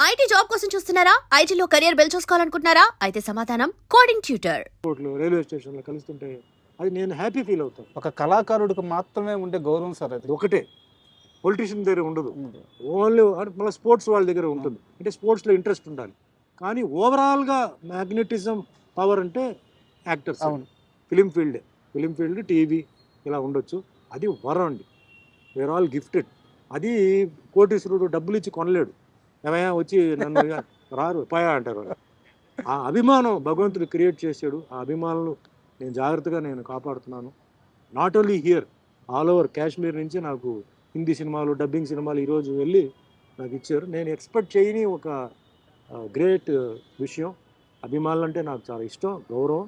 IT job కోసం చూస్తున్నారా? ఐటీలో కెరియర్ బిల్డ్ చూసుకోవాలనుకుంటున్నారా? అయితే సమాధానం కోడింగ్ ట్యూటర్. రైల్వే స్టేషన్లో కలుస్తుంటే అది నేను హ్యాపీ ఫీల్ అవుతాను. ఒక కళాకారుడికి మాత్రమే ఉండే గౌరవం సార్ అది. ఒకటే పొలిటీషియన్ దగ్గర ఉండదు, ఓన్లీ మళ్ళీ స్పోర్ట్స్ వాళ్ళ దగ్గర ఉంటుంది. అంటే స్పోర్ట్స్లో ఇంట్రెస్ట్ ఉండాలి. కానీ ఓవరాల్గా మ్యాగ్నెటిజం పవర్ అంటే యాక్టర్స్. అవును. ఫిలిం ఫీల్డ్ టీవీ ఇలా ఉండొచ్చు. అది వరం అండి. We're all gifted. అది కోటీశ్వరుడు డబ్బులు ఇచ్చి కొనలేడు. ఏమయ్యా వచ్చి నన్ను రారు పాయా అంటారు. ఆ అభిమానం భగవంతుడు క్రియేట్ చేశాడు. ఆ అభిమానులు నేను జాగ్రత్తగా కాపాడుతున్నాను. Not only here, all over Kashmir నుంచి నాకు హిందీ సినిమాలు, డబ్బింగ్ సినిమాలు ఈరోజు వెళ్ళి నాకు ఇచ్చారు. నేను ఎక్స్పెక్ట్ చేయని ఒక గ్రేట్ విషయం. అభిమానులు అంటే నాకు చాలా ఇష్టం, గౌరవం.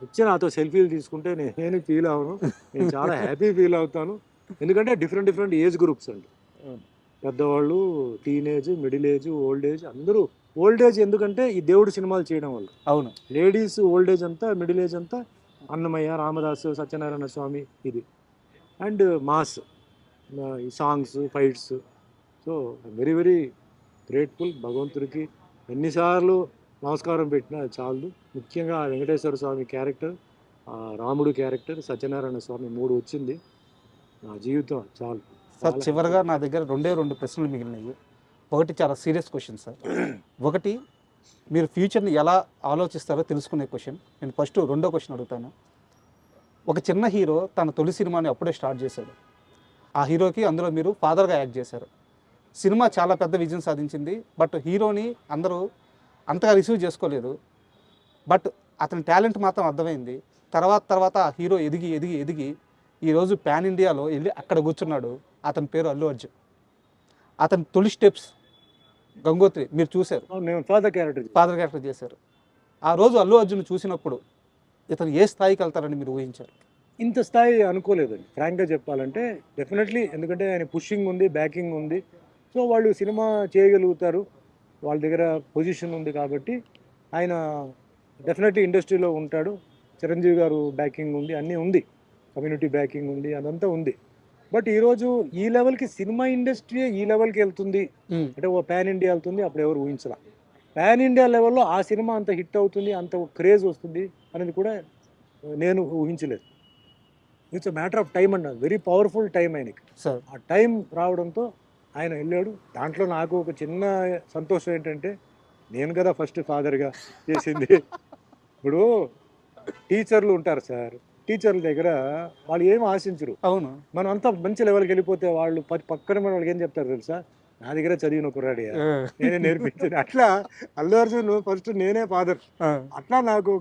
వచ్చి నాతో సెల్ఫీలు తీసుకుంటే నేను ఫీల్ అవ్వను, నేను చాలా హ్యాపీ ఫీల్ అవుతాను. ఎందుకంటే డిఫరెంట్ ఏజ్ గ్రూప్స్ అండి. పెద్దవాళ్ళు, teenage, middle age, old age, అందరూ. ఓల్డ్ ఏజ్ ఎందుకంటే ఈ దేవుడు సినిమాలు చేయడం వల్ల. అవును. లేడీస్ ఓల్డ్ ఏజ్ అంతా, మిడిల్ ఏజ్ అంతా అన్నమయ్య, రామదాసు, సత్యనారాయణ స్వామి ఇది. అండ్ మాస్ ఈ songs, fights. So very very grateful. భగవంతుడికి ఎన్నిసార్లు నమస్కారం పెట్టినా చాలు. ముఖ్యంగా వెంకటేశ్వర స్వామి క్యారెక్టర్, రాముడు క్యారెక్టర్, సత్యనారాయణ స్వామి 3 వచ్చింది. నా జీవితం చాలు. సార్ చివరిగా నా దగ్గర రెండు ప్రశ్నలు మిగిలినాయి. ఒకటి చాలా సీరియస్ క్వశ్చన్ సార్. ఒకటి, మీరు ఫ్యూచర్ని ఎలా ఆలోచిస్తారో తెలుసుకునే క్వశ్చన్. నేను ఫస్ట్ రెండో క్వశ్చన్ అడుగుతాను. ఒక చిన్న హీరో తన తొలి సినిమాని అప్పుడే స్టార్ట్ చేశాడు. ఆ హీరోకి అందులో మీరు ఫాదర్గా యాక్ట్ చేశారు. సినిమా చాలా పెద్ద విజయం సాధించింది. బట్ హీరోని అందరూ అంతగా రిసీవ్ చేసుకోలేదు. బట్ అతని టాలెంట్ మాత్రం అర్థమైంది. తర్వాత ఆ హీరో ఎదిగి ఈరోజు పాన్ ఇండియాలో వెళ్ళి అక్కడ కూర్చున్నాడు. అతని పేరు అల్లు అర్జున్. అతని తొలి స్టెప్స్ గంగోత్రి మీరు చూశారు. నేను ఫాదర్ క్యారెక్టర్ చేశారు. ఆ రోజు అల్లు అర్జున్ చూసినప్పుడు ఇతను ఏ స్థాయికి వెళ్తారని మీరు ఊహించారు? ఇంత స్థాయి అనుకోలేదండి, ఫ్రాంక్గా చెప్పాలంటే. డెఫినెట్లీ, ఎందుకంటే ఆయన పుషింగ్ ఉంది, బ్యాకింగ్ ఉంది. సో వాళ్ళు సినిమా చేయగలుగుతారు, వాళ్ళ దగ్గర పొజిషన్ ఉంది కాబట్టి ఆయన డెఫినెట్లీ ఇండస్ట్రీలో ఉంటాడు. చిరంజీవి గారు బ్యాకింగ్ ఉంది, అన్నీ ఉంది, కమ్యూనిటీ బ్యాకింగ్ ఉంది, అదంతా ఉంది. బట్ ఈరోజు ఈ లెవెల్కి సినిమా ఇండస్ట్రీ ఈ లెవెల్కి వెళ్తుంది అంటే ఓ పాన్ ఇండియా వెళ్తుంది, అప్పుడు ఎవరు ఊహించరా. పాన్ ఇండియా లెవెల్లో ఆ సినిమా అంత హిట్ అవుతుంది, అంత క్రేజ్ వస్తుంది అనేది కూడా నేను ఊహించలేదు. It's a matter of time అండి. వెరీ పవర్ఫుల్ టైం ఆయనకి. ఆ టైం రావడంతో ఆయన వెళ్ళాడు. దాంట్లో నాకు ఒక చిన్న సంతోషం ఏంటంటే, నేను కదా ఫస్ట్ ఫాదర్గా చేసింది. ఇప్పుడు టీచర్లు ఉంటారు సార్, టీచర్ల దగ్గర వాళ్ళు ఏం ఆశించరు. అవును. మనం అంతా మంచి లెవెల్కి వెళ్ళిపోతే వాళ్ళు పక్కన మన వాళ్ళకి ఏం చెప్తారు తెలుసా? నా దగ్గర చదివిన కుర్రాడి, నేనే నేర్పించింది. అట్లా అల్లు అర్జున్ ఫస్ట్ నేనే ఫాదర్. అట్లా నాకు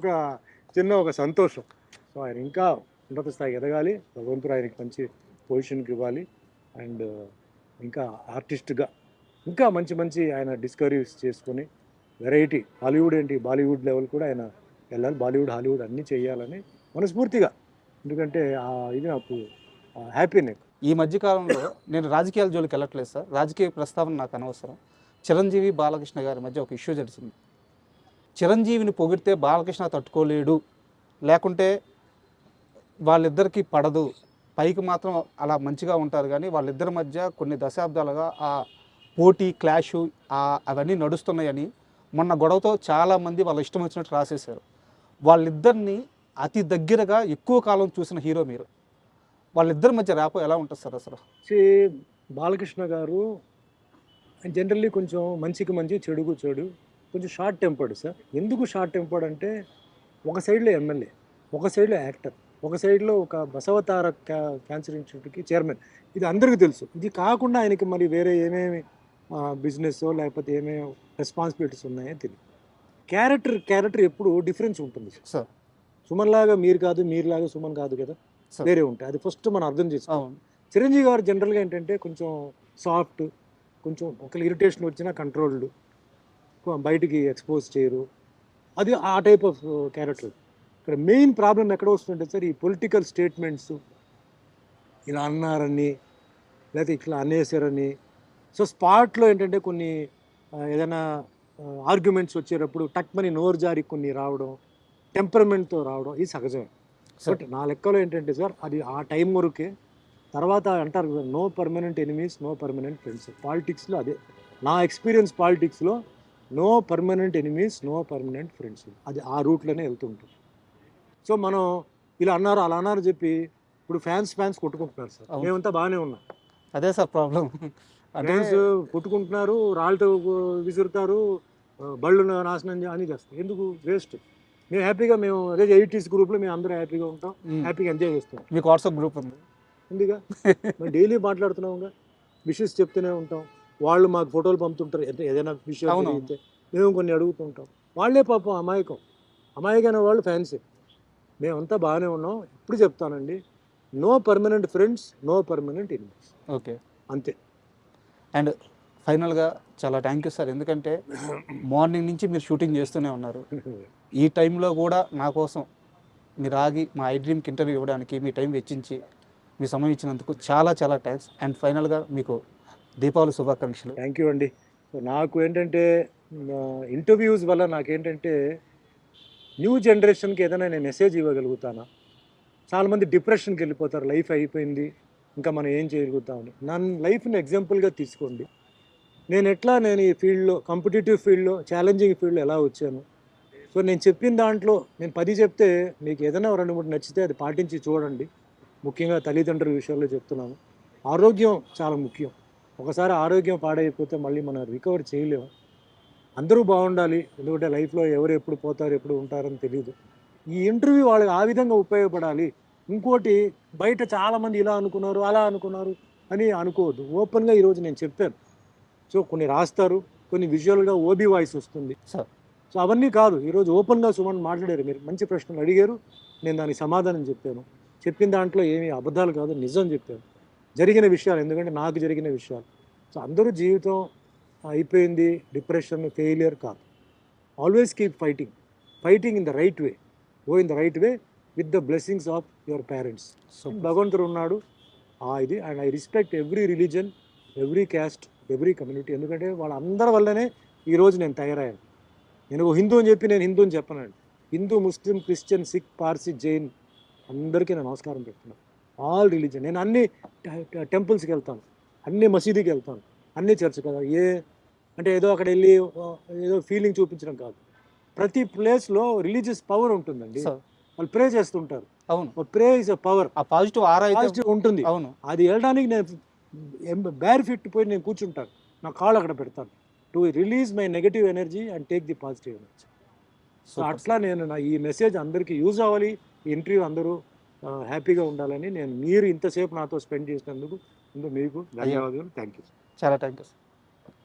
ఒక సంతోషం. సో ఆయన ఇంకా ఉన్నత స్థాయికి ఎదగాలి, భగవంతుడు ఆయనకి మంచి పొజిషన్కి ఇవ్వాలి. అండ్ ఇంకా ఆర్టిస్ట్గా ఇంకా మంచి ఆయన డిస్కవరీస్ చేసుకొని వెరైటీ హాలీవుడ్ ఏంటి బాలీవుడ్ లెవెల్ కూడా ఆయన వెళ్ళాలి. బాలీవుడ్, హాలీవుడ్ అన్నీ చేయాలని మనస్ఫూర్తిగా. ఎందుకంటే ఇది నాకు హ్యాపీ. ఈ మధ్యకాలంలో నేను రాజకీయాల జోలికి వెళ్ళట్లేదు సార్. రాజకీయ ప్రస్తావన నాకు అనవసరం. చిరంజీవి, బాలకృష్ణ గారి మధ్య ఒక ఇష్యూ జరిగింది. చిరంజీవిని పొగిడితే బాలకృష్ణ తట్టుకోలేడు, లేకుంటే వాళ్ళిద్దరికీ పడదు. పైకి మాత్రం అలా మంచిగా ఉంటారు, కానీ వాళ్ళిద్దరి మధ్య కొన్ని దశాబ్దాలుగా ఆ పోటీ, క్లాషు అవన్నీ నడుస్తున్నాయని మొన్న గొడవతో చాలామంది వాళ్ళ ఇష్టం వచ్చినట్టు రాసేశారు. వాళ్ళిద్దరిని అతి దగ్గరగా ఎక్కువ కాలం చూసిన హీరో మీరు. వాళ్ళిద్దరి మధ్య ర్యాపో ఎలా ఉంటుంది సార్ అసలు? బాలకృష్ణ గారు జనరల్లీ కొంచెం మంచికి మంచి, చెడుకు చెడు, కొంచెం షార్ట్ టెంపర్డ్ సార్. ఎందుకు షార్ట్ టెంపర్డ్ అంటే, ఒక సైడ్లో ఎమ్మెల్యే, ఒక సైడ్లో యాక్టర్, ఒక సైడ్లో ఒక బసవతార క్యాన్సర్ ఇన్స్టిట్యూట్కి చైర్మన్. ఇది అందరికీ తెలుసు. ఇది కాకుండా ఆయనకి మరి వేరే ఏమేమి బిజినెస్ లేకపోతే ఏమేమి రెస్పాన్సిబిలిటీస్ ఉన్నాయో తెలియదు. క్యారెక్టర్ ఎప్పుడు డిఫరెన్స్ ఉంటుంది సార్. సుమన్ లాగా మీరు కాదు, మీరులాగా సుమన్ కాదు కదా, వేరే ఉంటాయి. అది ఫస్ట్ మనం అర్థం చేసుకోవాలి. చిరంజీవి గారు జనరల్గా ఏంటంటే కొంచెం సాఫ్ట్, కొంచెం ఒకళ్ళు ఇరిటేషన్ వచ్చినా కంట్రోల్డ్, బయటికి ఎక్స్పోజ్ చేయరు. అది ఆ టైప్ ఆఫ్ క్యారెక్టర్. ఇక్కడ మెయిన్ ప్రాబ్లం ఎక్కడ వస్తుంటే సార్, ఈ పొలిటికల్ స్టేట్మెంట్స్, ఇలా అన్నారని లేకపోతే ఇట్లా అనేసారని. సో స్పాట్లో ఏంటంటే కొన్ని ఏదైనా ఆర్గ్యుమెంట్స్ వచ్చేటప్పుడు టక్మని నోరు జారి కొన్ని రావడం, టెంపర్మెంట్తో రావడం, ఇది సహజమే. బట్ నా లెక్కలో ఏంటంటే సార్, అది ఆ టైం వరకే. తర్వాత అంటారు కదా, no permanent enemies, no permanent friends. పాలిటిక్స్లో అదే నా ఎక్స్పీరియన్స్ పాలిటిక్స్లో no permanent enemies, no permanent friends, అది ఆ రూట్లోనే వెళ్తుంటాం. సో మనం ఇలా అన్నారు అలా అన్నారు చెప్పి ఇప్పుడు ఫ్యాన్స్ కొట్టుకుంటున్నారు సార్. అవును. మేమంతా బాగానే ఉన్నాం. అదే సార్ ప్రాబ్లం. అంటే ఫ్యాన్స్ కొట్టుకుంటున్నారు, రాళ్ళతో విసురుతారు, బళ్ళు నాశనం అని చేస్తారు. ఎందుకు? వేస్ట్. మేము హ్యాపీగా మేము అదే 80s గ్రూప్లో మేము అందరూ హ్యాపీగా ఉంటాం, హ్యాపీగా ఎంజాయ్ చేస్తాం. మీకు వాట్సాప్ గ్రూప్ ఉంది. ఉందిగా, మేము డైలీ మాట్లాడుతున్నాంగా, విషెస్ చెప్తూనే ఉంటాం. వాళ్ళు మాకు ఫోటోలు పంపుతుంటారు, అంటే ఏదైనా విషయం అవును. జరిగితే మేము కొన్ని అడుగుతుంటాం. వాళ్ళే పాపం అమాయకమైన వాళ్ళు ఫ్యాన్సే. మేమంతా బాగానే ఉన్నాం. ఇప్పుడు చెప్తానండి, no permanent friends, no permanent enemies, okay. అంతే. అండ్ ఫైనల్గా చాలా థ్యాంక్ యూ సార్, ఎందుకంటే మార్నింగ్ నుంచి మీరు షూటింగ్ చేస్తూనే ఉన్నారు. ఈ టైంలో కూడా నా కోసం మీరు ఆగి మా ఐ డ్రీమ్కి ఇంటర్వ్యూ ఇవ్వడానికి మీ టైం వెచ్చించి మీ సమయం ఇచ్చినందుకు చాలా చాలా థ్యాంక్స్. అండ్ ఫైనల్గా మీకు దీపావళి శుభాకాంక్షలు. థ్యాంక్ యూ అండి. సో నాకు ఏంటంటే ఇంటర్వ్యూస్ వల్ల నాకేంటంటే న్యూ జనరేషన్కి ఏదైనా నేను మెసేజ్ ఇవ్వగలుగుతానా? చాలామంది డిప్రెషన్కి వెళ్ళిపోతారు, లైఫ్ అయిపోయింది ఇంకా మనం ఏం చేయగలుగుతామని. నన్ను లైఫ్ని ఎగ్జాంపుల్గా తీసుకోండి. నేను ఈ ఫీల్డ్లో, కాంపిటేటివ్ ఫీల్డ్లో, ఛాలెంజింగ్ ఫీల్డ్లో ఎలా వచ్చాను. సో నేను చెప్పిన దాంట్లో నేను 10 చెప్తే మీకు ఏదైనా 2-3 నచ్చితే అది పాటించి చూడండి. ముఖ్యంగా తల్లిదండ్రుల విషయంలో చెప్తున్నాను. ఆరోగ్యం చాలా ముఖ్యం. ఒకసారి ఆరోగ్యం పాడైపోతే మళ్ళీ మనం రికవర్ చేయలేము. అందరూ బాగుండాలి, ఎందుకంటే లైఫ్లో ఎవరు ఎప్పుడు పోతారు ఎప్పుడు ఉంటారని తెలియదు. ఈ ఇంటర్వ్యూ వాళ్ళకి ఆ విధంగా ఉపయోగపడాలి. ఇంకోటి, బయట చాలామంది ఇలా అనుకున్నారు అలా అనుకున్నారు అని అనుకోవద్దు. ఓపెన్గా ఈరోజు నేను చెప్పాను. సో కొన్ని రాస్తారు, కొన్ని విజువల్గా ఓబీ వాయిస్ వస్తుంది. సార్ సో అవన్నీ కాదు, ఈరోజు ఓపెన్గా సుమన్ మాట్లాడారు. మీరు మంచి ప్రశ్నలు అడిగారు, నేను దానికి సమాధానం చెప్పాను. చెప్పిన దాంట్లో ఏమీ అబద్ధాలు కాదు, నిజం చెప్పాను. జరిగిన విషయాలు, ఎందుకంటే నాకు జరిగిన విషయాలు. సో అందరూ జీవితం అయిపోయింది, డిప్రెషన్, ఫెయిలియర్ కాదు. Always keep fighting in the right way. Go in the right way with the blessings of your parents. భగవంతుడు ఉన్నాడు ఇది. And I respect every religion, every caste, every community. ఎందుకంటే వాళ్ళందరి వల్లనే ఈరోజు నేను తయారయ్యాను. నేను హిందూ అని చెప్పి నేను హిందూ అని చెప్పనండి. హిందూ, ముస్లిం, క్రిస్టియన్, సిక్, పార్సీ, జైన్ అందరికీ నేను నమస్కారం పెడుతున్నాను. All religion. నేను అన్ని టెంపుల్స్కి వెళ్తాను, అన్ని మసీదుకి వెళ్తాను, అన్ని చర్చ్ కదా. అంటే ఏదో అక్కడ వెళ్ళి ఏదో ఫీలింగ్ చూపించడం కాదు. ప్రతి ప్లేస్లో రిలీజియస్ పవర్ ఉంటుందండి. వాళ్ళు ప్రే చేస్తుంటారు. అవును, ప్రే ఇస్ అ పవర్. ఆ పాజిటివ్ ఆరా పాజిటివ్ ఉంటుంది. అవును, అది వెళ్ళడానికి నేను బేర్ ఫిట్ పోయి నేను కూర్చుంటాను, నా కాళ్ళు అక్కడ పెడతాను, to release my negative energy and take the positive energy. So అట్లా నేను ఈ మెసేజ్ అందరికీ యూజ్ అవ్వాలి. ఈ ఇంటర్వ్యూ అందరూ హ్యాపీగా ఉండాలని మీరు ఇంతసేపు నాతో స్పెండ్ చేసినందుకు మీకు ధన్యవాదాలు. Thank you. చాలా థ్యాంక్ యూ.